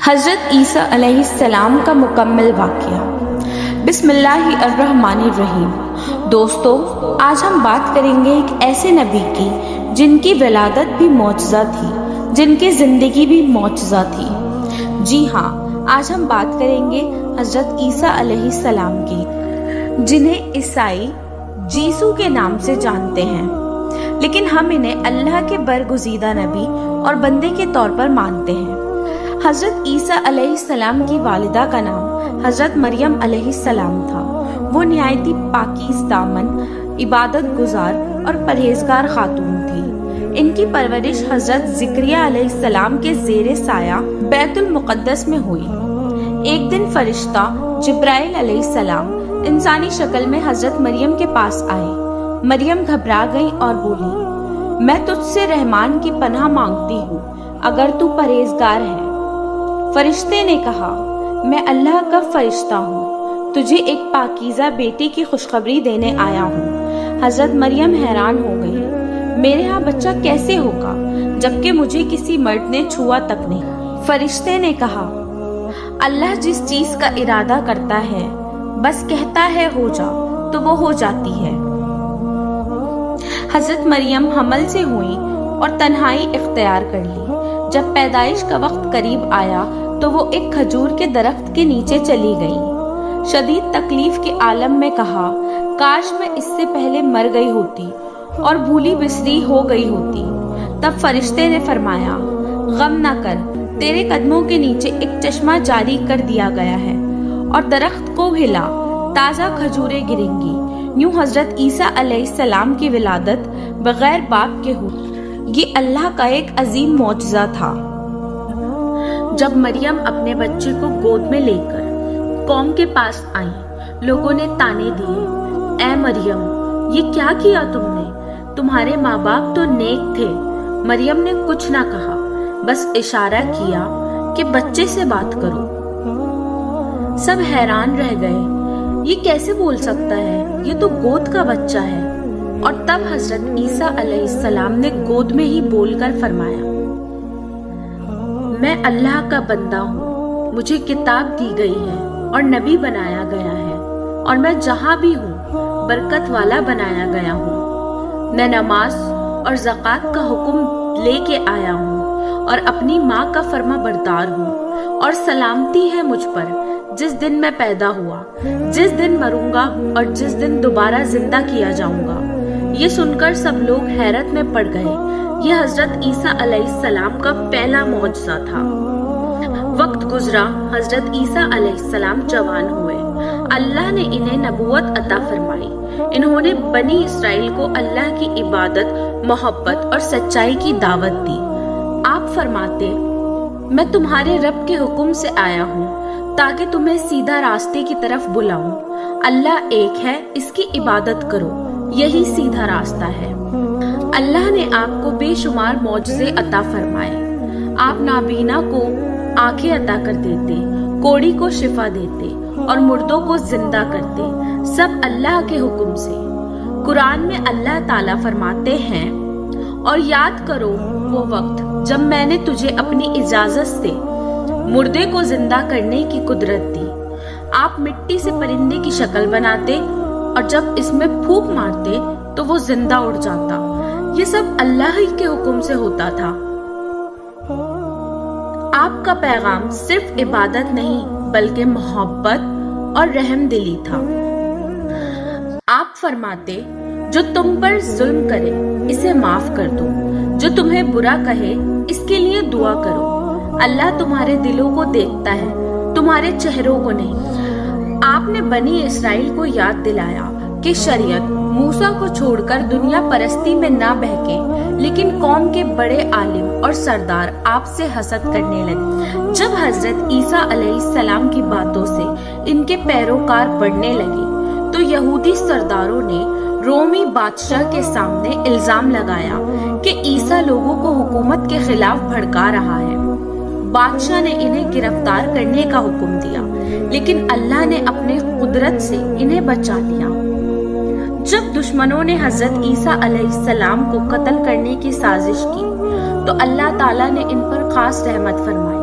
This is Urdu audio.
حضرت عیسیٰ علیہ السلام کا مکمل واقعہ۔ بسم اللہ الرحمن الرحیم۔ دوستو، آج ہم بات کریں گے ایک ایسے نبی کی جن کی ولادت بھی معجزہ تھی، جن کی زندگی بھی معجزہ تھی۔ جی ہاں، آج ہم بات کریں گے حضرت عیسیٰ علیہ السلام کی، جنہیں عیسائی جیسو کے نام سے جانتے ہیں، لیکن ہم انہیں اللہ کے برگزیدہ نبی اور بندے کے طور پر مانتے ہیں۔ حضرت عیسیٰ علیہ السلام کی والدہ کا نام حضرت مریم علیہ السلام تھا۔ وہ نہایت پاکیز دامن، عبادت گزار اور پرہیزگار خاتون تھی۔ ان کی پرورش حضرت زکریا علیہ السلام کے زیر سایہ بیت المقدس میں ہوئی۔ ایک دن فرشتہ جبرائیل علیہ السلام انسانی شکل میں حضرت مریم کے پاس آئے۔ مریم گھبرا گئی اور بولی، میں تجھ سے رحمان کی پناہ مانگتی ہوں اگر تو پرہیزگار ہے۔ فرشتے نے کہا، میں اللہ کا فرشتہ ہوں، تجھے ایک پاکیزہ بیٹی کی خوشخبری دینے آیا ہوں۔ حضرت مریم حیران ہو گئی، میرے ہاں بچہ کیسے ہوگا جبکہ مجھے کسی مرد نے چھوا تک نہیں؟ فرشتے نے کہا، اللہ جس چیز کا ارادہ کرتا ہے بس کہتا ہے ہو جا تو وہ ہو جاتی ہے۔ حضرت مریم حمل سے ہوئی اور تنہائی اختیار کر لی۔ جب پیدائش کا وقت قریب آیا تو وہ ایک کھجور کے درخت کے نیچے چلی گئی۔ شدید تکلیف کے عالم میں کہا، کاش میں اس سے پہلے مر گئی ہوتی اور بھولی بسری ہو گئی ہوتی۔ تب فرشتے نے فرمایا، غم نہ کر، تیرے قدموں کے نیچے ایک چشمہ جاری کر دیا گیا ہے اور درخت کو ہلا، تازہ کھجوریں گریں گی۔ یوں حضرت عیسیٰ علیہ السلام کی ولادت بغیر باپ کے ہوئی۔ یہ اللہ کا ایک عظیم معجزہ تھا۔ جب مریم اپنے بچے کو گود میں لے کر قوم کے پاس آئیں، لوگوں نے تانے دیے، اے مریم، یہ کیا کیا تم نے؟ تمہارے ماں باپ تو نیک تھے۔ مریم نے کچھ نہ کہا، بس اشارہ کیا کہ بچے سے بات کرو۔ سب حیران رہ گئے، یہ کیسے بول سکتا ہے؟ یہ تو گود کا بچہ ہے۔ اور تب حضرت عیسیٰ علیہ السلام نے گود میں ہی بول کر فرمایا، میں اللہ کا بندہ ہوں، مجھے کتاب دی گئی ہے اور نبی بنایا گیا ہے، اور میں جہاں بھی ہوں برکت والا بنایا گیا ہوں۔ میں نماز اور زکوٰۃ کا حکم لے کے آیا ہوں اور اپنی ماں کا فرما بردار ہوں، اور سلامتی ہے مجھ پر جس دن میں پیدا ہوا، جس دن مروں گا اور جس دن دوبارہ زندہ کیا جاؤں گا۔ یہ سن کر سب لوگ حیرت میں پڑ گئے۔ یہ حضرت عیسیٰ علیہ السلام کا پہلا معجزہ تھا۔ وقت گزرا، حضرت عیسیٰ علیہ السلام جوان ہوئے۔ اللہ نے انہیں نبوت عطا فرمائی۔ انہوں نے بنی اسرائیل کو اللہ کی عبادت، محبت اور سچائی کی دعوت دی۔ آپ فرماتے، میں تمہارے رب کے حکم سے آیا ہوں تاکہ تمہیں سیدھا راستے کی طرف بلاؤں۔ اللہ ایک ہے، اس کی عبادت کرو، یہی سیدھا راستہ ہے۔ اللہ نے آپ کو بے شمار معجزے عطا فرمائے۔ آپ نابینا کو آنکھیں عطا کر دیتے، کوڑی کو شفا دیتے اور مردوں کو زندہ کرتے، سب اللہ کے حکم سے۔ قرآن میں اللہ تعالیٰ فرماتے ہیں، اور یاد کرو وہ وقت جب میں نے تجھے اپنی اجازت سے مردے کو زندہ کرنے کی قدرت دی۔ آپ مٹی سے پرندے کی شکل بناتے اور جب اس میں پھونک مارتے تو وہ زندہ اڑ جاتا۔ یہ سب اللہ ہی کے حکم سے ہوتا تھا۔ آپ کا پیغام صرف عبادت نہیں بلکہ محبت اور رحم دلی تھا۔ آپ فرماتے، جو تم پر ظلم کرے اسے معاف کر دو، جو تمہیں برا کہے اس کے لیے دعا کرو۔ اللہ تمہارے دلوں کو دیکھتا ہے، تمہارے چہروں کو نہیں۔ آپ نے بنی اسرائیل کو یاد دلایا کہ شریعت موسیٰ کو چھوڑ کر دنیا پرستی میں نہ بہکے، لیکن قوم کے بڑے عالم اور سردار آپ سے حسد کرنے لگے۔ جب حضرت عیسیٰ علیہ السلام کی باتوں سے ان کے پیروکار بڑھنے لگے تو یہودی سرداروں نے رومی بادشاہ کے سامنے الزام لگایا کہ عیسیٰ لوگوں کو حکومت کے خلاف بھڑکا رہا ہے۔ بادشاہ نے انہیں گرفتار کرنے کا حکم دیا، لیکن اللہ نے اپنے قدرت سے انہیں بچا لیا۔ جب دشمنوں نے حضرت عیسیٰ علیہ السلام کو قتل کرنے کی سازش کی تو اللہ تعالیٰ نے ان پر خاص رحمت فرمائی۔